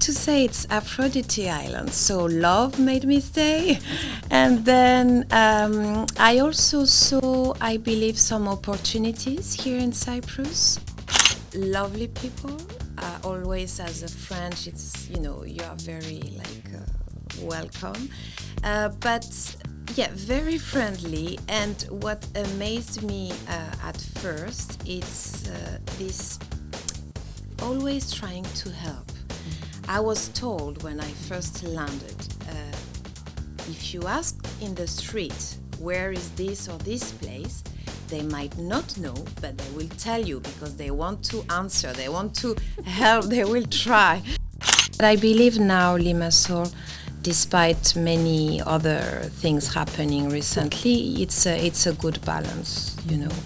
to say it's Aphrodite Island, so love made me stay. And then I also saw, I believe, some opportunities here in Cyprus. Lovely people. Always as a French, it's, you are very welcome. But yeah, very friendly. And what amazed me at first, it's this always trying to help. I was told when I first landed, if you ask in the street, where is this or this place, they might not know, but they will tell you because they want to answer, they want to help, they will try. But I believe now Limassol, despite many other things happening recently, it's a good balance,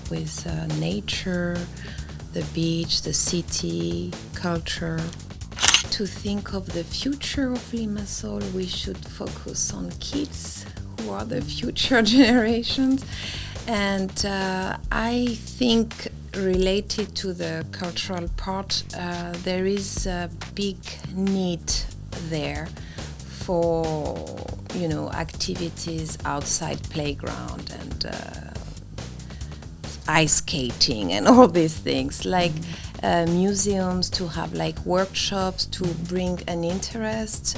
with nature, the beach, the city, culture. To think of the future of Limassol, we should focus on kids who are the future generations. And I think related to the cultural part, there is a big need there for, activities outside playground and ice skating and all these things, museums to have workshops to bring an interest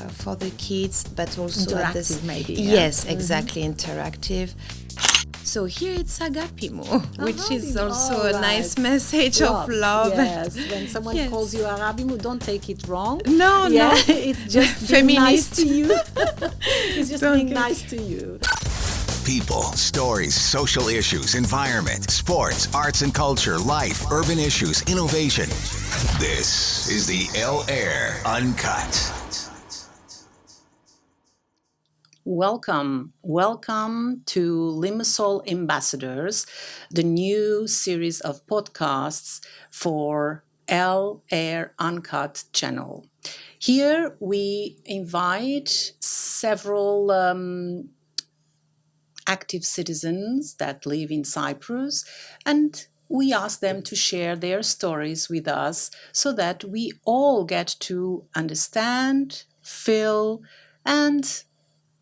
for the kids, but also interactive maybe. Yeah? Yes, exactly, interactive. So here it's agapimo, which is also a nice message of love. Yes, when someone calls you agapimo, don't take it wrong. No, it's just being nice to you. It's just being nice to you. People, stories, social issues, environment, sports, arts and culture, life, urban issues, innovation. This is the El Air Uncut. Welcome to Limassol Ambassadors, the new series of podcasts for El Air Uncut channel. Here we invite several active citizens that live in Cyprus, and we ask them to share their stories with us so that we all get to understand, feel, and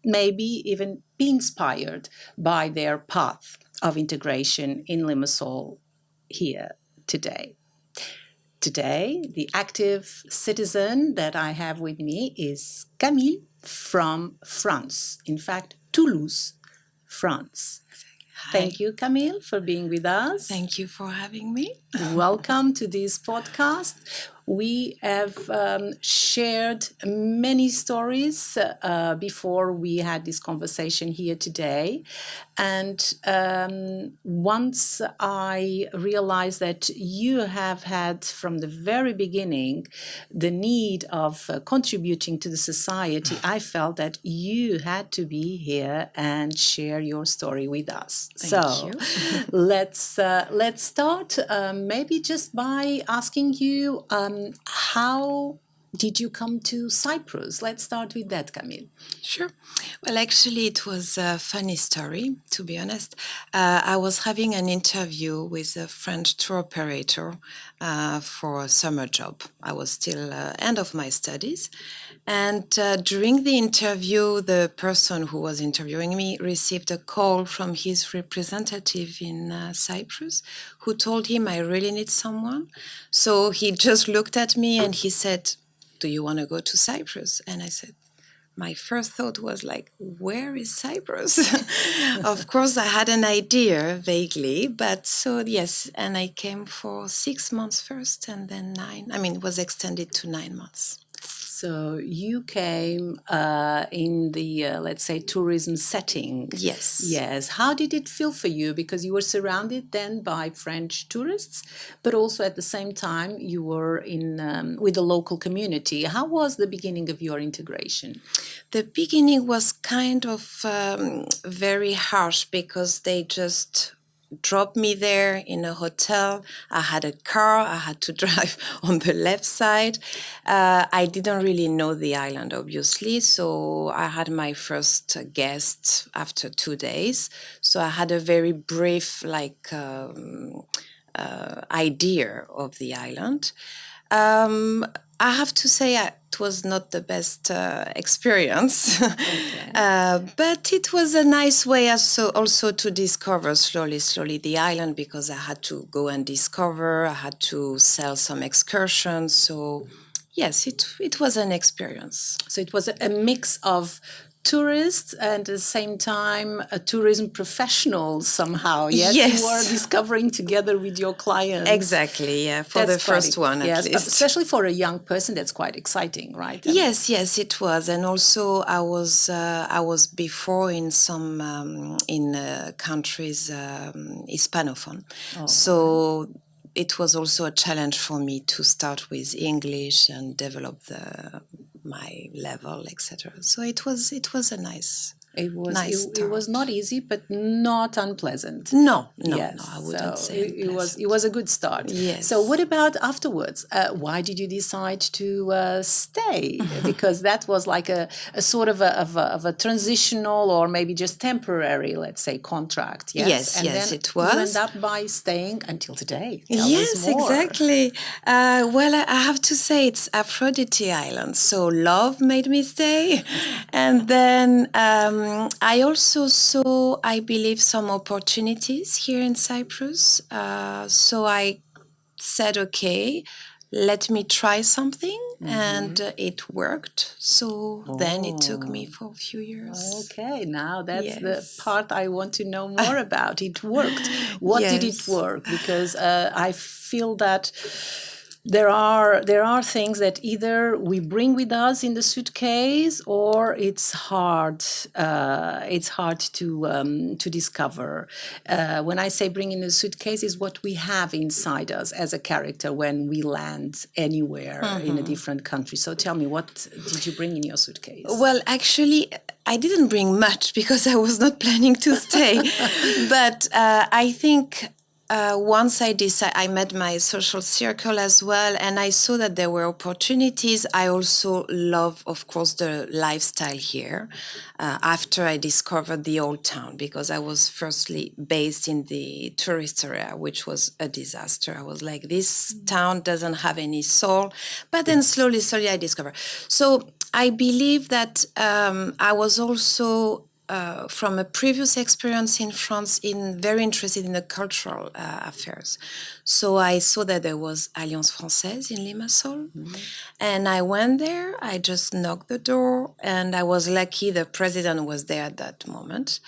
maybe even be inspired by their path of integration in Limassol here today. Today, the active citizen that I have with me is Camille from France. In fact, Toulouse, France. Hi. Thank you, Camille, for being with us. Thank you for having me. Welcome to this podcast. We have shared many stories before we had this conversation here today. And once I realized that you have had from the very beginning the need of contributing to the society, I felt that you had to be here and share your story with us. Thank you. let's start maybe just by asking you how did you come to Cyprus? Let's start with that, Camille. Sure. Well, actually, it was a funny story, to be honest. I was having an interview with a French tour operator for a summer job. I was still end of my studies. And during the interview, the person who was interviewing me received a call from his representative in Cyprus, who told him I really need someone. So he just looked at me and he said, "Do you want to go to Cyprus?" And I said, my first thought was where is Cyprus? Of course, I had an idea vaguely, but so yes. And I came for 6 months first and then 9. It was extended to 9 months. So you came in the, let's say, tourism setting. Yes. Yes. How did it feel for you? Because you were surrounded then by French tourists, but also at the same time you were in with the local community. How was the beginning of your integration? The beginning was kind of very harsh because they just dropped me there in a hotel. I had a car. I had to drive on the left side. I didn't really know the island, obviously. So I had my first guest after 2 days. So I had a very brief, idea of the island. I have to say it was not the best experience, but it was a nice way also to discover slowly the island, because I had to go and discover, I had to sell some excursions. So yes, it was an experience. So it was a mix of tourists and at the same time a tourism professional somehow. Yes, Yes. You were discovering together with your clients. Exactly, yeah, for That's the first one at least. Especially for a young person, that's quite exciting, right? Yes, it was, and also I was before in some countries Hispanophone, so it was also a challenge for me to start with English and develop my level, etc. So it was a nice. It was nice it was not easy, but not unpleasant. No, Yes, I wouldn't so say it was a good start. Yes. So what about afterwards? Why did you decide to stay? Because that was like a sort of a transitional or maybe just temporary, let's say, contract. Yes, Yes, then it was. You end up by staying until today. Tell us Yes, more. exactly. Well, I have to say it's Aphrodite Island, so love made me stay, and then. I also saw, I believe, some opportunities here in Cyprus. So I said, okay, let me try something. And it worked. So then it took me for a few years. Okay, now that's the Yes. part I want to know more about. It worked. What did it Yes. work? Because I feel that there are things that either we bring with us in the suitcase, or it's hard to discover. When I say bring in the suitcase, is what we have inside us as a character when we land anywhere in a different country. So tell me, what did you bring in your suitcase? Well, actually, I didn't bring much because I was not planning to stay. But I think once I met my social circle as well, and I saw that there were opportunities. I also love, of course, the lifestyle here. After I discovered the old town, because I was firstly based in the tourist area, which was a disaster. I was like, this town doesn't have any soul. But then slowly I discovered. So I believe that I was also, from a previous experience in France, very interested in the cultural affairs. So I saw that there was Alliance Française in Limassol. And I went there, I just knocked the door, and I was lucky the president was there at that moment.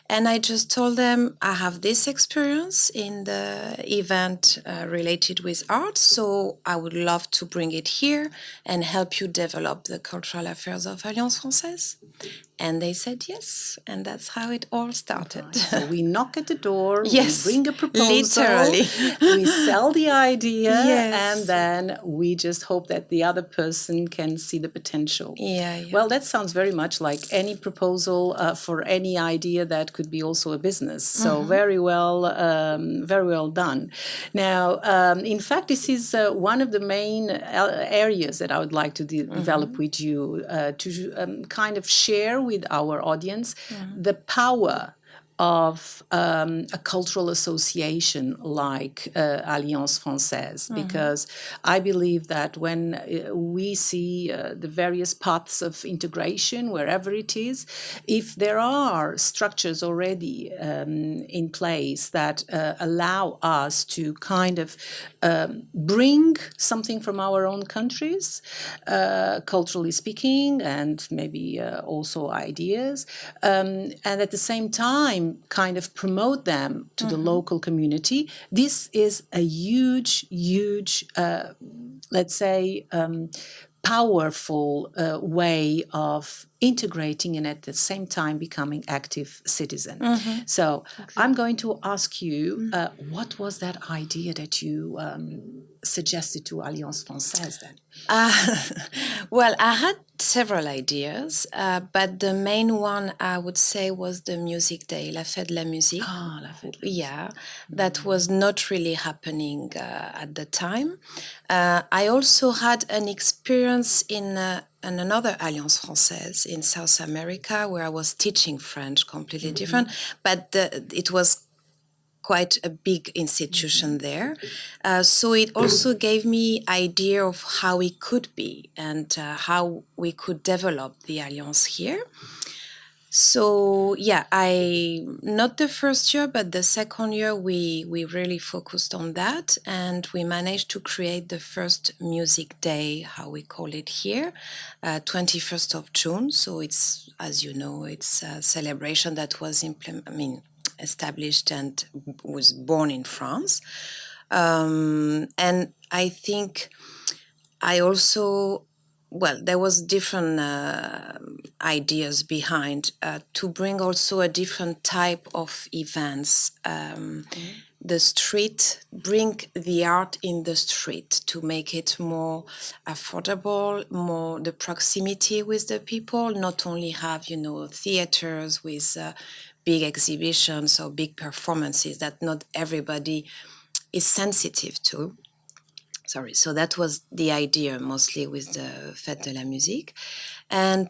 And I just told them, I have this experience in the event related with art, so I would love to bring it here and help you develop the cultural affairs of Alliance Française. And they said yes, and that's how it all started. Right. So we knock at the door, Yes, we bring a proposal, literally. we sell the idea, Yes. and then we just hope that the other person can see the potential. Yeah. Well, that sounds very much like any proposal for any idea that could be also a business. So very well done. Now, in fact, this is one of the main areas that I would like to develop with you, to kind of share with our audience the power of a cultural association like Alliance Française, because I believe that when we see the various paths of integration, wherever it is, if there are structures already in place that allow us to kind of bring something from our own countries, culturally speaking, and maybe also ideas, and at the same time kind of promote them to the local community. This is a huge, let's say, powerful way of integrating and at the same time becoming active citizen. So I'm going to ask you, what was that idea that you suggested to Alliance Française then? Well, I had several ideas, but the main one I would say was the Music Day, La Fête de la Musique. Ah, La Fête de la Yeah, that was not really happening at the time. I also had an experience in another Alliance Française in South America, where I was teaching French, completely different, but it was quite a big institution there. So it also gave me idea of how it could be and how we could develop the Alliance here. So yeah, I not the first year, but the second year we really focused on that, and we managed to create the first Music Day, how we call it here, 21st of June. So it's, as you know, it's a celebration that was established and was born in France, and I think I also, well, there was different ideas behind to bring also a different type of events. The street, bring the art in the street to make it more affordable, more the proximity with the people, not only have, theaters with big exhibitions or big performances that not everybody is sensitive to. Sorry, so that was the idea mostly with the Fête de la Musique. And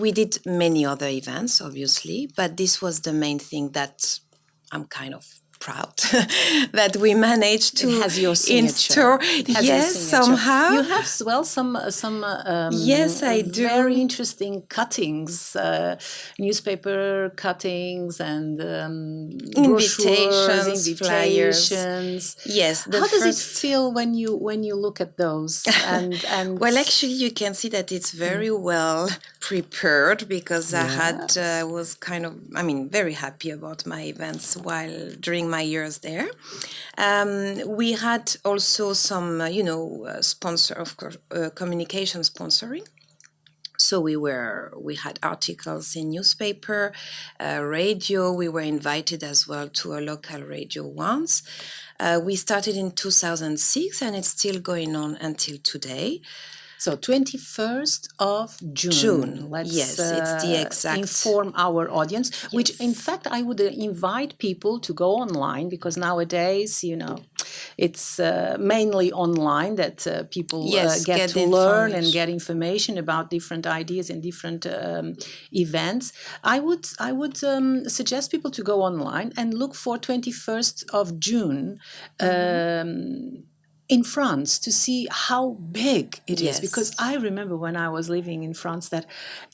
we did many other events, obviously, but this was the main thing that I'm kind of proud that we managed to it has your install. Yes, somehow. You have as well some yes, I do. Very interesting cuttings, newspaper cuttings and invitations, flyers. Yes. How does it feel when you look at those? And well, actually, you can see that it's very well prepared because I was kind of, very happy about my events during my years there. We had also some, sponsor, of course, communication sponsoring. So we had articles in newspaper, radio. We were invited as well to a local radio once. We started in 2006 and it's still going on until today. So 21st of June. Yes, it's the exact. Inform our audience, which in fact I would invite people to go online because nowadays, it's mainly online that people get to learn and get information about different ideas and different events. I would suggest people to go online and look for 21st of June. In France to see how big it is, because I remember when I was living in France that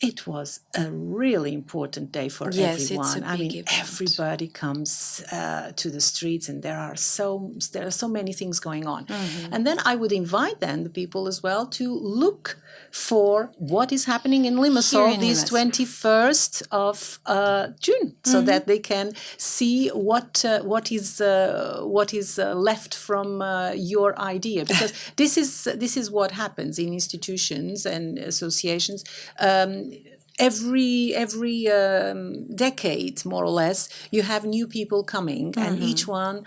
it was a really important day for everyone. It's a big event. Everybody comes to the streets and there are so many things going on. And then I would invite the people as well to look for what is happening in Limassol this 21st of June, so that they can see what is left from your idea, because this is what happens in institutions and associations. Every decade, more or less, you have new people coming, and each one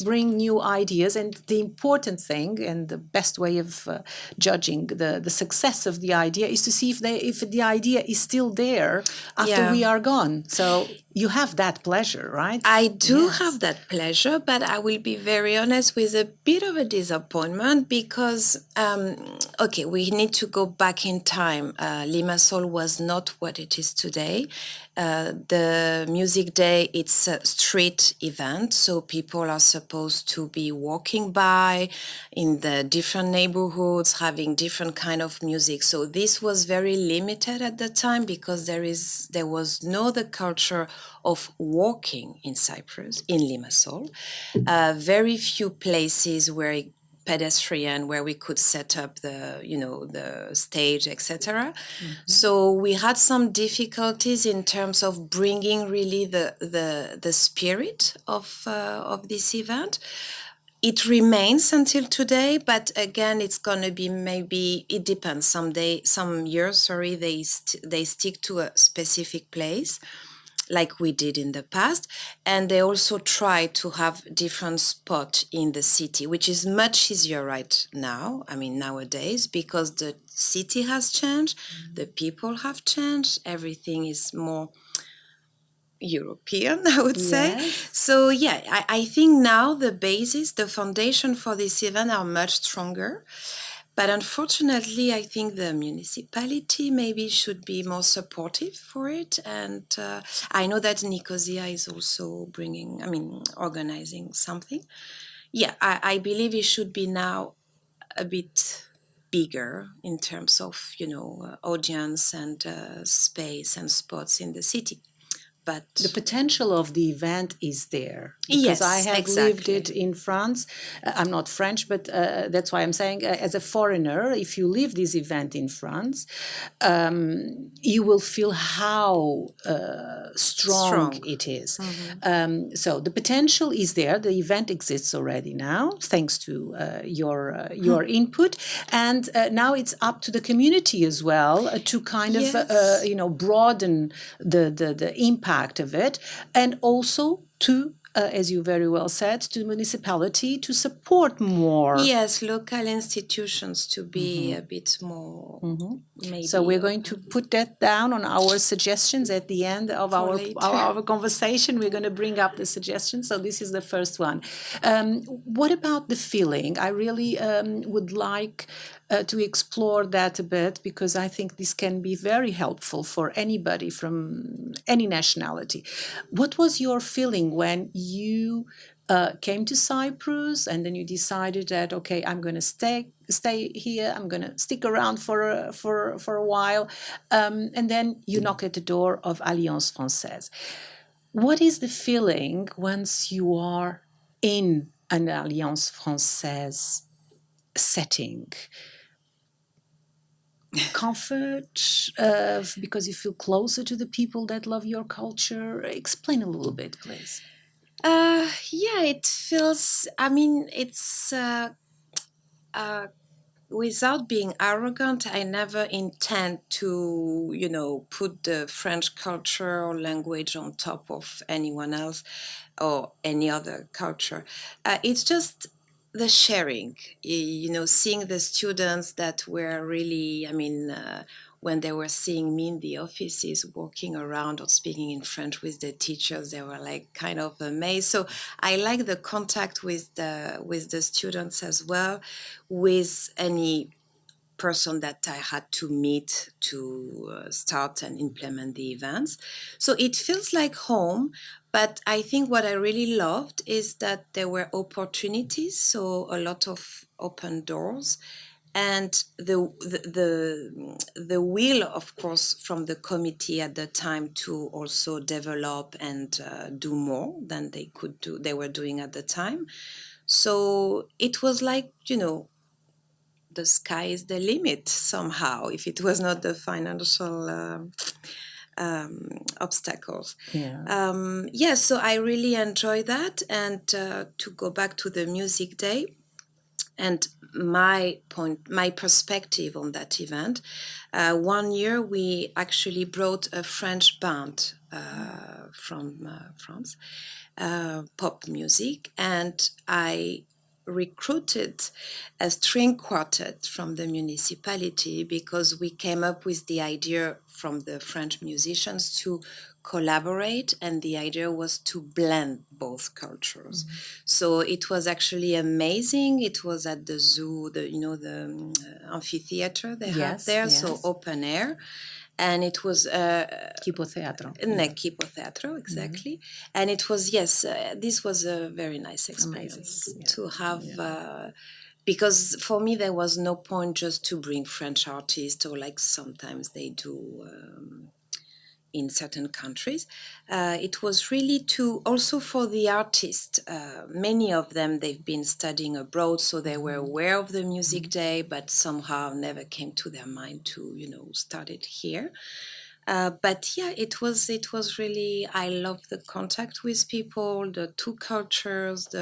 bring new ideas. And the important thing and the best way of judging the success of the idea is to see if the idea is still there after we are gone. So you have that pleasure, right? I do have that pleasure, but I will be very honest with a bit of a disappointment because, we need to go back in time. Limassol was not what it is today. The Music Day, it's a street event, so people are supposed to be walking by in the different neighborhoods, having different kind of music. So this was very limited at the time because there was no the culture of walking in Cyprus, in Limassol. Very few places where pedestrian where we could set up the stage, etc. So we had some difficulties in terms of bringing really the spirit of this event. It remains until today, but again, it's going to be maybe, it depends. Some years, they stick to a specific place, like we did in the past. And they also try to have different spots in the city, which is much easier right now, nowadays, because the city has changed, the people have changed, everything is more European, I would say. So I think now the basis, the foundation for this event are much stronger. But unfortunately, I think the municipality maybe should be more supportive for it. And I know that Nicosia is also organizing something. Yeah, I believe it should be now a bit bigger in terms of, audience and space and spots in the city. But the potential of the event is there, because I yes, have lived it exactly. in France. I'm not French, but that's why I'm saying, as a foreigner, if you live this event in France, you will feel how strong Strong. it is. Mm-hmm. So the potential is there. The event exists already now, thanks to your input, and now it's up to the community as well to kind of Yes. broaden the impact of it, and also to as you very well said, to municipality to support more. Yes, local institutions to be a bit more So maybe we're going to put that down on our suggestions at the end of for our later. our conversation. We're going to bring up the suggestions. So this is the first one. What about the feeling? I really would like to explore that a bit, because I think this can be very helpful for anybody from any nationality. What was your feeling when you came to Cyprus, and then you decided that, okay, I'm going to stay here. I'm going to stick around for a while, and then you knock at the door of Alliance Française. What is the feeling once you are in an Alliance Française setting? Comfort, because you feel closer to the people that love your culture. Explain a little bit, please. Yeah, it feels. It's without being arrogant. I never intend to, put the French culture or language on top of anyone else or any other culture. It's just the sharing, seeing the students that were really, when they were seeing me in the offices walking around or speaking in French with the teachers, they were like kind of amazed. So I like the contact with the students as well, with any person that I had to meet to start and implement the events. So it feels like home. But I think what I really loved is that there were opportunities, so a lot of open doors, and the will, of course, from the committee at the time to also develop and do more than they were doing at the time. So it was like, the sky is the limit somehow, if it was not the financial obstacles. Yeah. So I really enjoy that. And to go back to the music day and my perspective on that event, one year we actually brought a French band from France, pop music, and I recruited a string quartet from the municipality, because we came up with the idea from the French musicians to collaborate, and the idea was to blend both cultures. So it was actually amazing. It was at the zoo, the amphitheater they have there, so open air. And it was Kipotheatro. Equipo Teatro, exactly. And it was, this was a very nice experience to have, because for me there was no point just to bring French artists, or like sometimes they do in certain countries. It was really to also for the artists. Many of them, they've been studying abroad, so they were aware of the music day, but somehow never came to their mind to start it here. But yeah, it was really, I love the contact with people, the two cultures,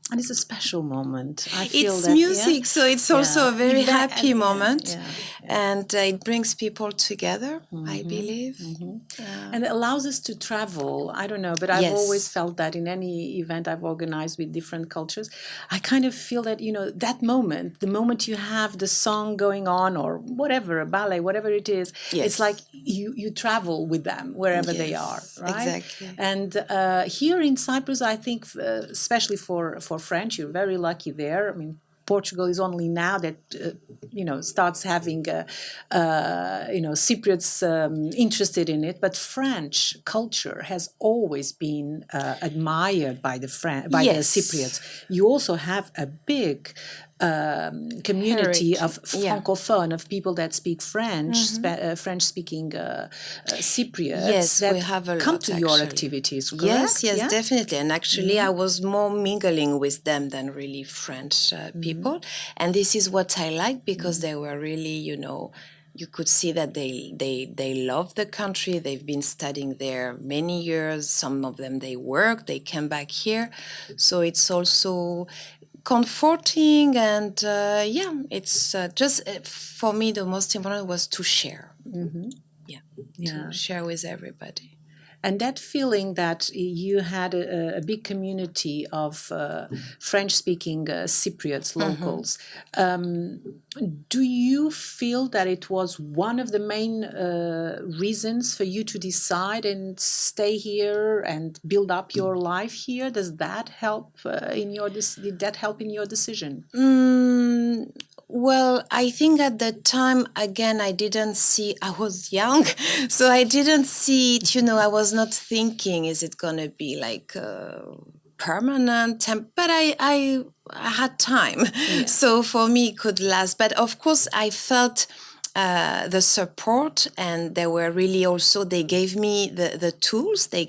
And it's a special moment. I feel it's that, music, so it's also a very happy moment, Yeah. and it brings people together, I believe. And it allows us to travel. I don't know, but I've always felt that in any event I've organized with different cultures, I kind of feel that, that moment, the moment you have the song going on, or whatever, a ballet, whatever it is, it's like you travel with them wherever they are, right? Exactly. And here in Cyprus, I think, especially for French, you're very lucky there. I mean, Portugal is only now that starts having Cypriots interested in it, but French culture has always been admired by the Cypriots. You also have a big community of francophone, of people that speak French, French-speaking Cypriots that come to your activities, correct? Yes, definitely. And actually, I was more mingling with them than really French people. And this is what I like, because they were really, you could see that they love the country. They've been studying there many years. Some of them, they work, they came back here. So it's also comforting, and it's just for me the most important was to share. To share with everybody. And that feeling that you had a big community of French-speaking Cypriots, locals, do you feel that it was one of the main reasons for you to decide and stay here and build up your life here? Does that help did that help in your decision? Well, I think at the time, again, I was young, so I didn't see it, I was not thinking, is it going to be like permanent? But I had time. Yeah. So for me, it could last. But of course, I felt the support, and they were really also, they gave me the tools, they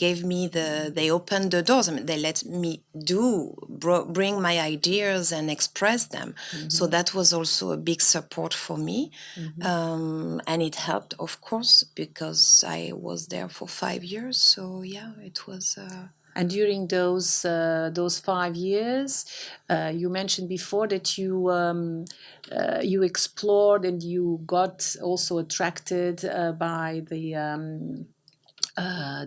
opened the doors. I mean, they let me bring my ideas and express them. So that was also a big support for me. And it helped, of course, because I was there for 5 years. So yeah, it was... And during those 5 years, you mentioned before that you explored and you got also attracted by the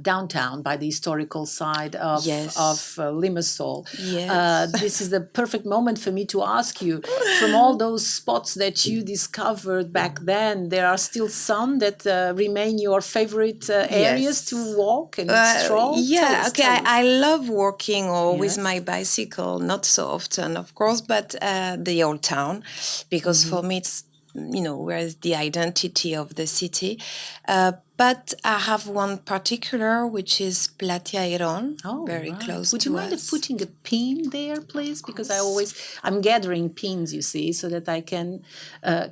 downtown, by the historical side of Limassol. Yes. This is the perfect moment for me to ask you, from all those spots that you discovered back then, there are still some that remain your favorite areas to walk and stroll? Yeah, I love walking with my bicycle, not so often, of course, but the old town, because for me it's, where is the identity of the city. But I have one particular, which is Platia Iron, very close to us. Would you mind putting a pin there, please? Because I'm gathering pins, you see, so that I can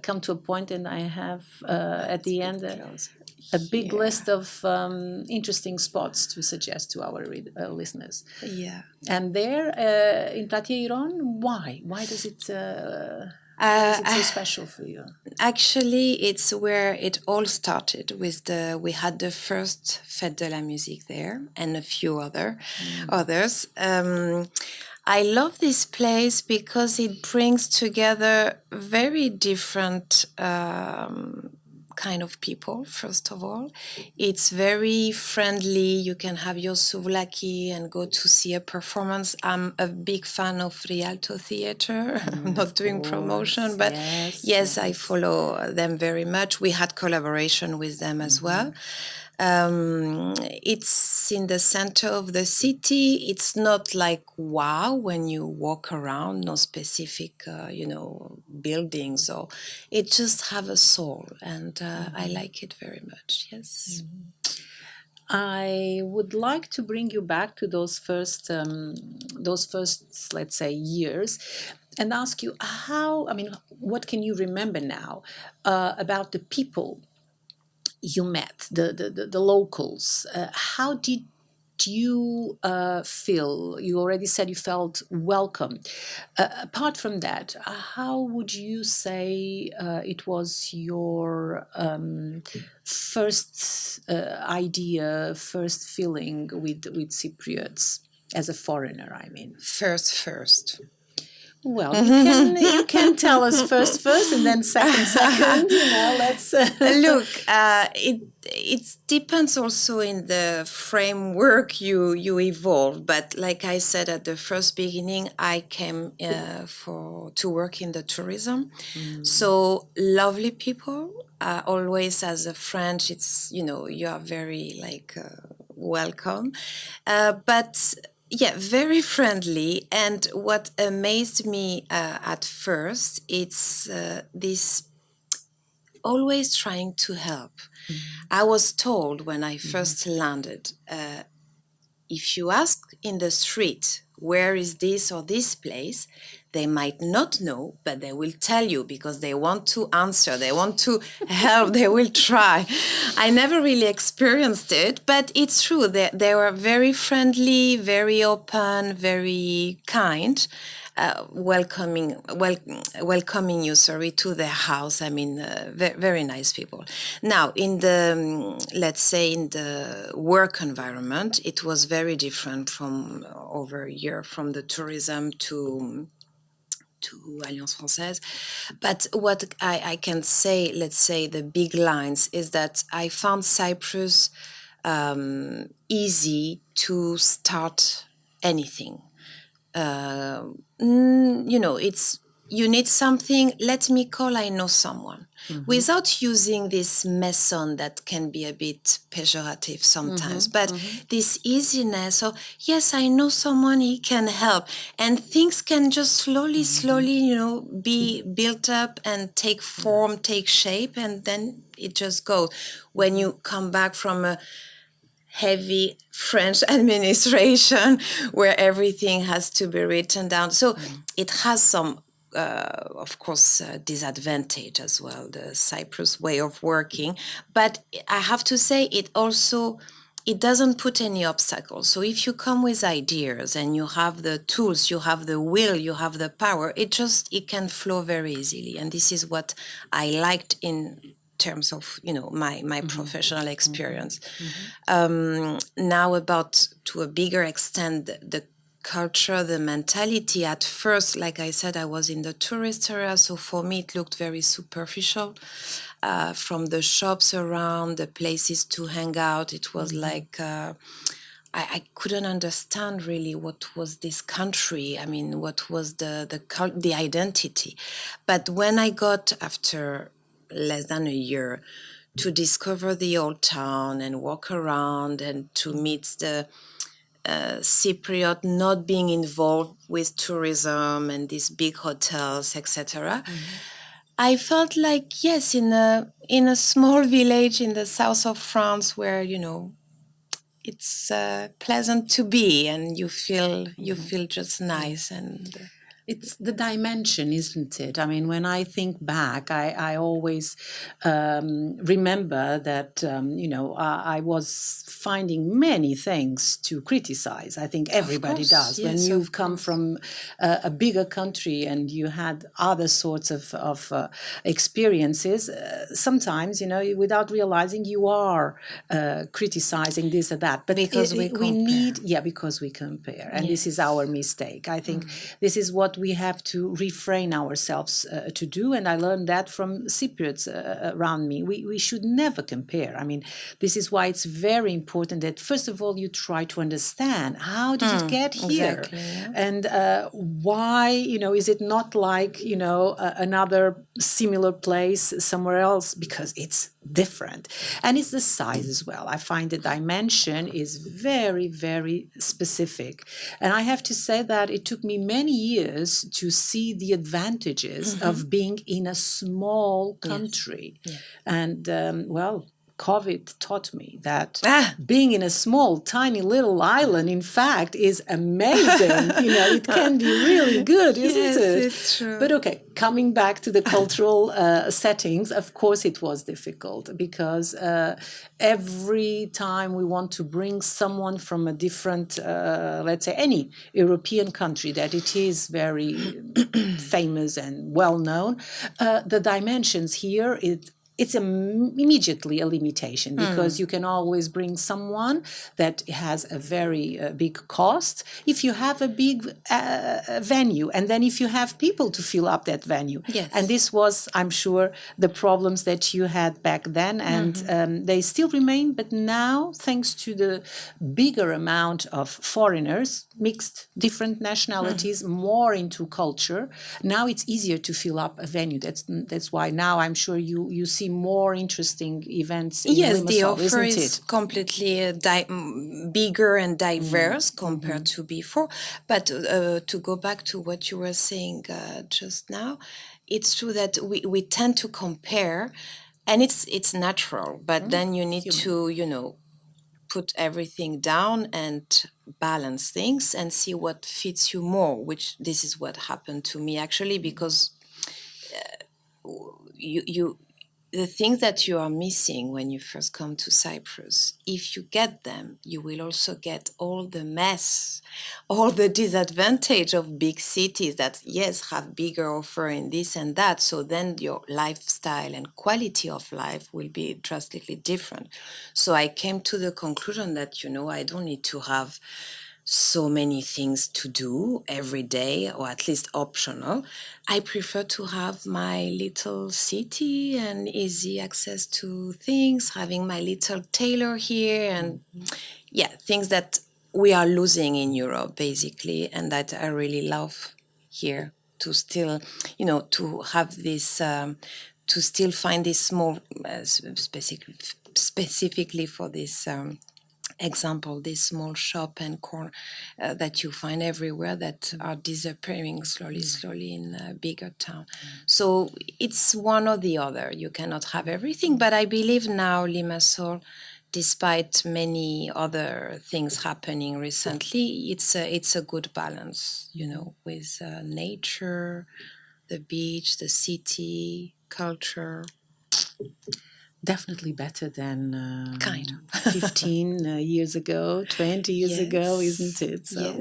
come to a point and I have at the end a big list of interesting spots to suggest to our listeners. Yeah. And there in Platia Iron, why? Why does it... Why is it so special for you? Actually, it's where it all started. We had the first Fête de la Musique there, and a few others. I love this place because it brings together very different kind of people. First of all, it's very friendly. You can have your souvlaki and go to see a performance. I'm a big fan of Rialto Theatre. I'm not doing promotion, but yes, I follow them very much. We had collaboration with them as well. It's in the center of the city. It's not like wow when you walk around, no specific, buildings, or it just have a soul, and I like it very much. Yes. I would like to bring you back to those first, let's say, years, and ask you what can you remember now about the people you met, the locals? How did you feel? You already said you felt welcome. Apart from that, how would you say it was your first idea, first feeling with Cypriots as a foreigner? I mean, First. Well, you can tell us first, and then second. Let's look. It depends also in the framework you evolve. But like I said at the first beginning, I came to work in the tourism. So lovely people. Always as a French, it's you are very welcome, but Yeah, very friendly. And what amazed me at first, it's this always trying to help. I was told when I first landed, if you ask in the street, where is this or this place, they might not know, but they will tell you because they want to answer, they want to help, they will try. I never really experienced it, but it's true. They were very friendly, very open, very kind. Welcoming you, to their house. I mean, very nice people. Now, in the let's say in the work environment, it was very different from over here, from the tourism to Alliance Française. But what I can say, let's say the big lines, is that I found Cyprus easy to start anything. It's you need something, let me call, I know someone, without using this method that can be a bit pejorative sometimes, but this easiness of, yes, I know someone, he can help, and things can just slowly, be built up and take form, take shape, and then it just goes. When you come back from a heavy French administration where everything has to be written down. So it has some, of course, disadvantage as well, the Cyprus way of working. But I have to say it doesn't put any obstacles. So if you come with ideas and you have the tools, you have the will, you have the power, it can flow very easily. And this is what I liked in terms of my professional experience. Now, about to a bigger extent, the culture, the mentality. At first, like I said, I was in the tourist area, so for me it looked very superficial. From the shops around, the places to hang out, it was like I couldn't understand really what was this country. I mean, what was the identity. But when I got, after less than a year, to discover the old town and walk around and to meet the Cypriot, not being involved with tourism and these big hotels, etc., I felt like, yes, in a small village in the south of France where it's pleasant to be, and you feel just nice. And it's the dimension, isn't it? I mean, when I think back, I always remember that, I was finding many things to criticize. I think everybody does. When you've come from a bigger country and you had other sorts of experiences, sometimes, without realizing, you are criticizing this or that. But because we compare. Because we compare. And this is our mistake. I think this is what we have to refrain ourselves to do, and I learned that from Cypriots around me. We should never compare. I mean, this is why it's very important that, first of all, you try to understand how did it get here, and why, is it not like, another similar place somewhere else, because it's different. And it's the size as well. I find the dimension is very, very specific. And I have to say that it took me many years to see the advantages of being in a small country. Yes. And, COVID taught me that being in a small, tiny little island, in fact, is amazing. It can be really good, isn't it? Yes, it's true. But okay, coming back to the cultural settings, of course it was difficult, because every time we want to bring someone from a different, let's say, any European country that it is very famous and well-known, the dimensions here, it's immediately a limitation, because you can always bring someone that has a very big cost if you have a big venue, and then if you have people to fill up that venue. Yes. And this was, I'm sure, the problems that you had back then, and they still remain, but now, thanks to the bigger amount of foreigners, mixed, different nationalities, more into culture, now it's easier to fill up a venue. That's why now I'm sure you see see more interesting events in Yes, the Limassol, offer isn't is it? completely bigger and diverse compared to before. But to go back to what you were saying just now, it's true that we tend to compare, and it's natural. But then you need Human. to, put everything down and balance things and see what fits you more. Which this is what happened to me actually, because you the things that you are missing when you first come to Cyprus, if you get them, you will also get all the mess, all the disadvantage of big cities that, yes, have bigger offer in this and that. So then your lifestyle and quality of life will be drastically different. So I came to the conclusion that, I don't need to have so many things to do every day, or at least optional. I prefer to have my little city and easy access to things, having my little tailor here, and things that we are losing in Europe basically, and that I really love here, to still, to have this, to still find this small, specifically for this example, this small shop and corner that you find everywhere that are disappearing slowly in a bigger town. So it's one or the other. You cannot have everything, but I believe now Limassol, despite many other things happening recently, it's a good balance, with nature, the beach, the city, culture. Definitely better than Kind of. 15 years ago, 20 years ago, isn't it? So Yes.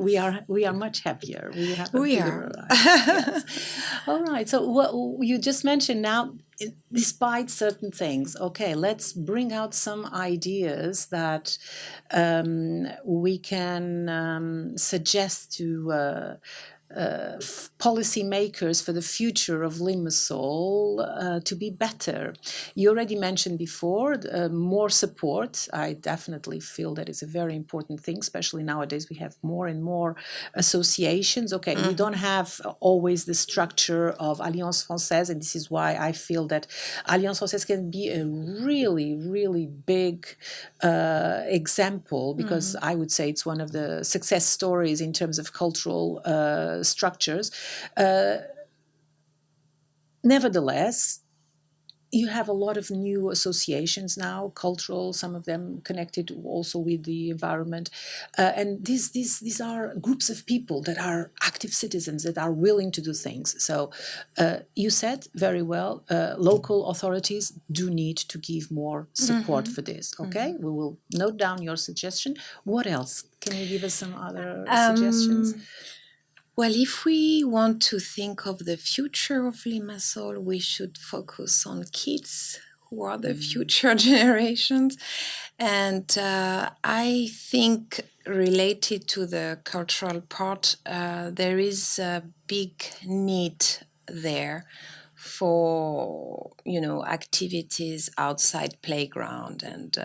we are much happier. We have a We bigger are. variety. Yes. All right. So what you just mentioned now, despite certain things, okay, let's bring out some ideas that we can suggest to policymakers for the future of Limassol to be better. You already mentioned before more support. I definitely feel that it's a very important thing, especially nowadays we have more and more associations. Okay, we don't have always the structure of Alliance Française, and this is why I feel that Alliance Française can be a really, really big example, because I would say it's one of the success stories in terms of cultural structures. Nevertheless, you have a lot of new associations now, cultural, some of them connected also with the environment. And these are groups of people that are active citizens, that are willing to do things. So you said very well, local authorities do need to give more support for this. Okay, we will note down your suggestion. What else? Can you give us some other suggestions? Well, if we want to think of the future of Limassol, we should focus on kids who are the future generations. And I think related to the cultural part, there is a big need there for, activities outside playground and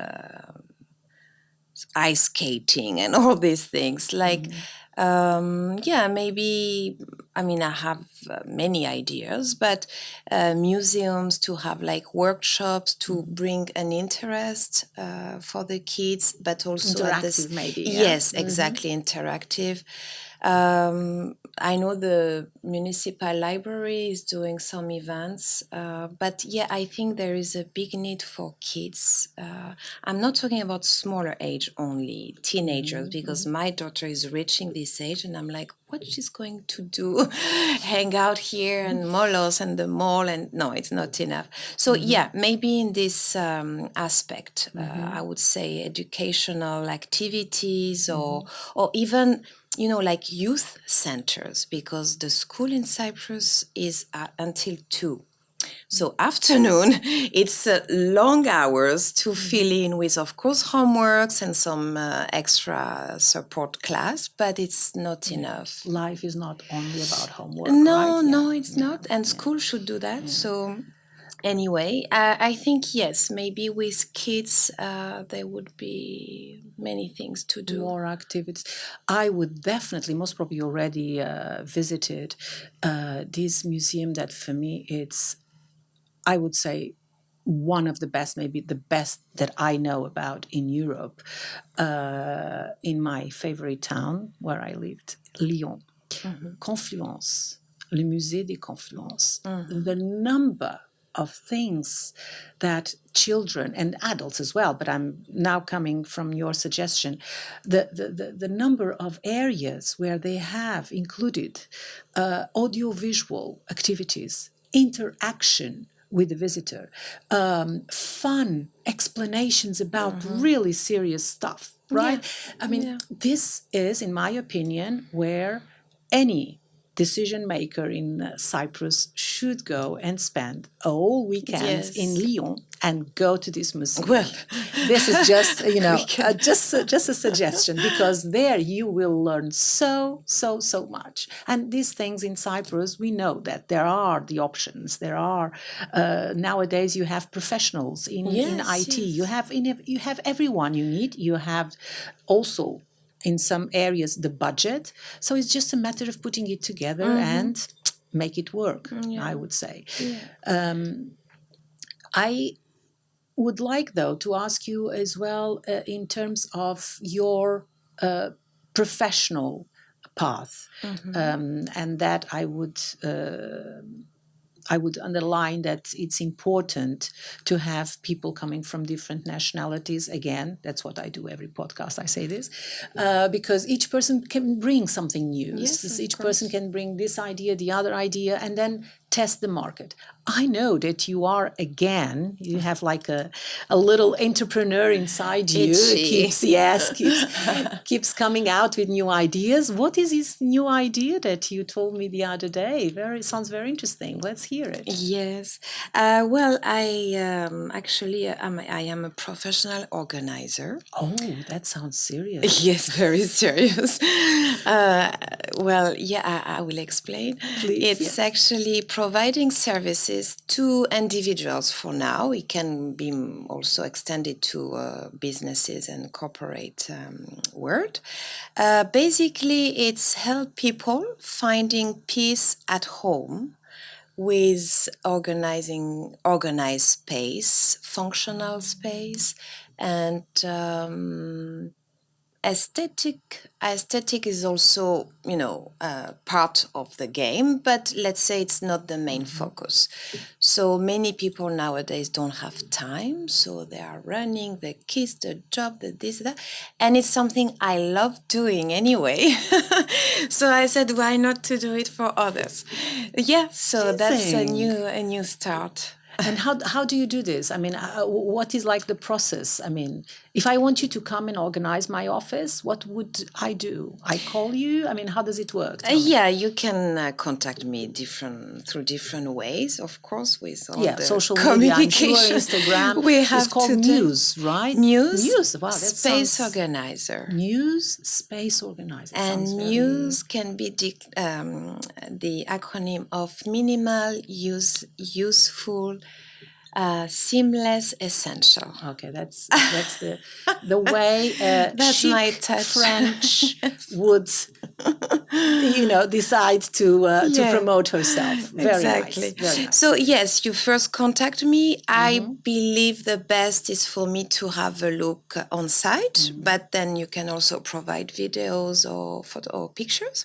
ice skating and all these things. Like, maybe, I have many ideas, but museums to have like workshops to bring an interest for the kids, but also at this, Interactive, maybe. yes, exactly, interactive. I know the municipal library is doing some events, but I think there is a big need for kids. I'm not talking about smaller age only, teenagers, because my daughter is reaching this age and I'm like, what she's going to do? Hang out here and molos and the mall, and no, it's not enough. So maybe in this aspect, I would say educational activities or even like youth centers, because the school in Cyprus is until 2. So afternoon, it's long hours to fill in with, of course, homeworks and some extra support class, but it's not enough. Life is not only about homework, No, right? no, it's not. And school should do that. So anyway, I think, yes, maybe with kids, there would be many things to do. More activities. I would definitely, most probably already visited this museum that for me, it's, I would say, one of the best, maybe the best that I know about in Europe, in my favorite town where I lived, Lyon. Confluence, le Musée des Confluences. The number of things that children and adults as well, but I'm now coming from your suggestion, the number of areas where they have included audiovisual activities, interaction with the visitor, fun explanations about really serious stuff, right? I mean, this is, in my opinion, where any decision maker in Cyprus should go and spend a whole weekend in Lyon and go to this museum. Well, this is just just a suggestion, because there you will learn so much. And these things in Cyprus, we know that there are the options. There are nowadays you have professionals in IT. You have everyone you need. You have also, in some areas, the budget. So it's just a matter of putting it together and make it work, I would say. I would like, though, to ask you as well, in terms of your professional path, and that I would underline that it's important to have people coming from different nationalities. Again, that's what I do every podcast. I say this because each person can bring something new. Each person can bring this idea, the other idea, and then test the market. I know that you have like a little entrepreneur inside you. Keeps coming out with new ideas. What is this new idea that you told me the other day? Sounds very interesting. Let's hear it. Yes. Well, I am a professional organizer. Oh, that sounds serious. Yes, very serious. I will explain. Please, it's actually providing services to individuals for now. It can be also extended to businesses and corporate world. Basically, it's help people finding peace at home with organized space, functional space, and aesthetic is also, part of the game, but let's say it's not the main focus. So many people nowadays don't have time, so they are running the kids, the job, the this, that, and it's something I love doing anyway. So I said, why not to do it for others? Yeah, so that's a new start. And how do you do this? I mean, what is like the process? I mean, if I want you to come and organize my office, what would I do? I call you? I mean, how does it work? You can contact me through different ways, of course, with all the social media, I'm sure, Instagram. We have it's called MUSE, right? MUSE, wow, Space Organizer. MUSE, Space Organizer. And MUSE can be the acronym of minimal, useful, seamless, essential. Okay, that's the way that's chic my touch. French would decide to promote herself. Very nice. Very nice. So yes, you first contact me. I believe the best is for me to have a look on site, but then you can also provide videos or photo or pictures,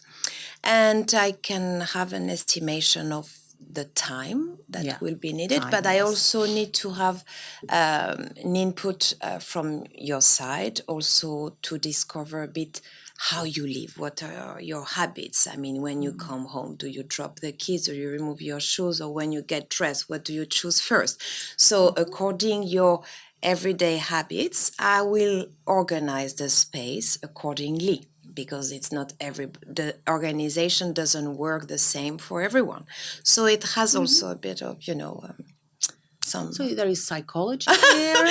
and I can have an estimation of the time that will be needed, but I also need to have an input from your side also to discover a bit how you live, what are your habits. I mean, when you come home, do you drop the kids or you remove your shoes, or when you get dressed, what do you choose first? So according your everyday habits, I will organize the space accordingly, because it's not the organization doesn't work the same for everyone. So it has also a bit of, some... So there is psychology there?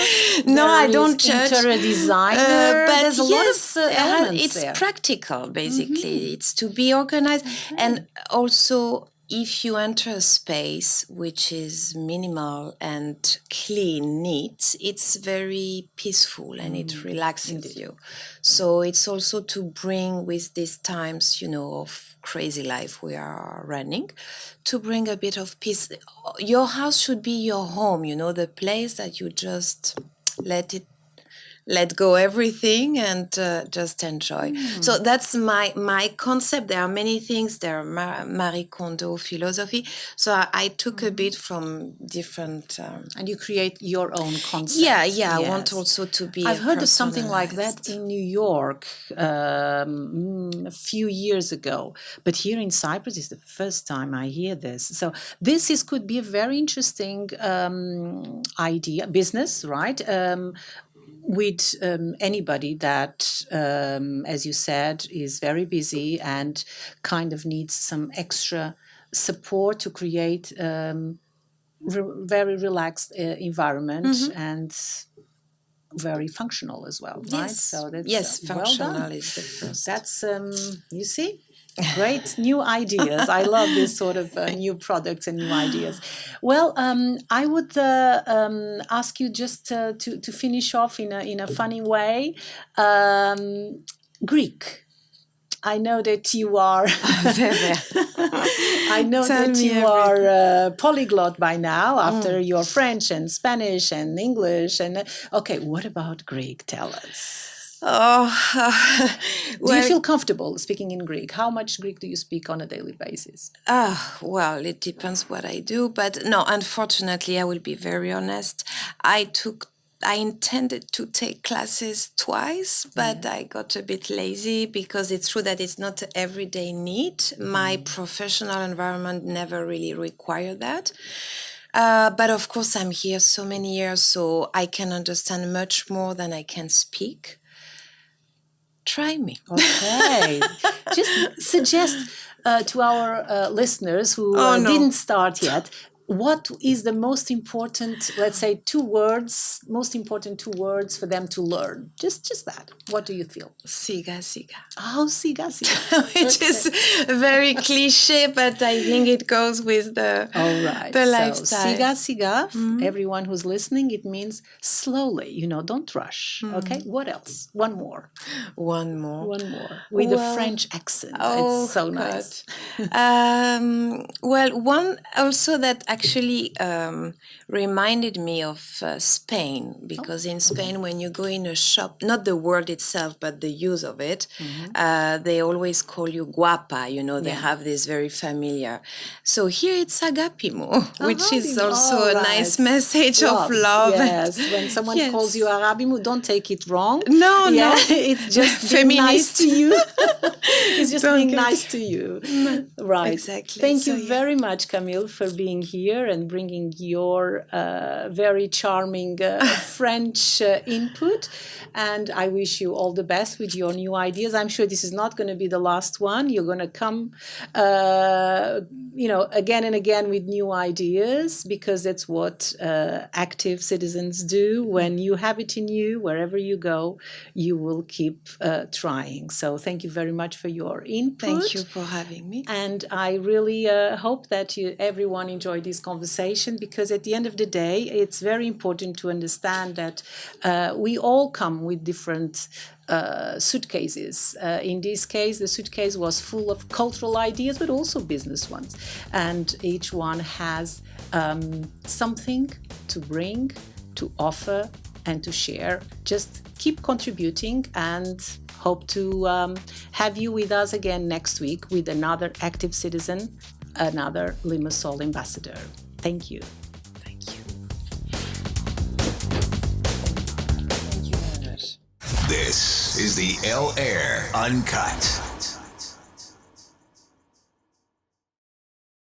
No, I don't judge. Interior designer, but there's a lot of elements it's there. practical, basically. It's to be organized. And also, if you enter a space which is minimal and clean, neat, it's very peaceful and it relaxes you. So it's also to bring with these times, of crazy life we are running, to bring a bit of peace. Your house should be your home, the place that you just let go everything and just enjoy. So that's my concept. There are many things. There are Marie Kondo philosophy. So I took a bit from different... and you create your own concept. Yeah. Yes. I want also to be I've heard of something like that personalized. in New York a few years ago. But here in Cyprus is the first time I hear this. So this could be a very interesting idea, business, right? With anybody that, as you said, is very busy and kind of needs some extra support to create very relaxed environment and very functional as well, right? Yes. So that's Yes, well functional done. is the first. That's you see. Great new ideas. I love this sort of new products and new ideas. Well, I would ask you just to finish off in a funny way. Greek. I know that you are. I know Tell that me you are polyglot by now after your French and Spanish and English. And okay, what about Greek? Tell us. Do you feel comfortable speaking in Greek? How much Greek do you speak on a daily basis? Well, it depends what I do, but no, unfortunately, I will be very honest. I intended to take classes twice, but I got a bit lazy because it's true that it's not an everyday need. My professional environment never really required that. But of course, I'm here so many years, so I can understand much more than I can speak. Try me. Okay. Just suggest to our listeners who didn't start yet, what is the most important, let's say, most important two words for them to learn? Just that. What do you feel? Siga. Oh, siga. Which is very cliche, but I think it goes with the lifestyle. Siga. Everyone who's listening, it means slowly, don't rush. Okay, what else? One more. With a French accent. It's so nice. One also that actually reminded me of Spain, because in Spain, when you go in a shop, not the word itself, but the use of it, they always call you guapa, they have this very familiar. So here it's agapimo, which is also a nice message of love. Yes, when someone calls you agapimo, don't take it wrong. No. It's just being nice to you. It's just being nice to you. Right. Exactly. Thank you very much, Camille, for being here and bringing your very charming French input. And I wish you all the best with your new ideas. I'm sure this is not going to be the last one. You're going to come, again and again with new ideas, because that's what active citizens do. When you have it in you, wherever you go, you will keep trying. So thank you very much for your input. Thank you for having me. And I really hope that everyone enjoyed this conversation, because at the end of the day, it's very important to understand that we all come with different suitcases. In this case, the suitcase was full of cultural ideas, but also business ones. And each one has something to bring, to offer, and to share. Just keep contributing, and hope to have you with us again next week with another active citizen, another Limassol ambassador. Thank you. Thank you. This is the El Air Uncut.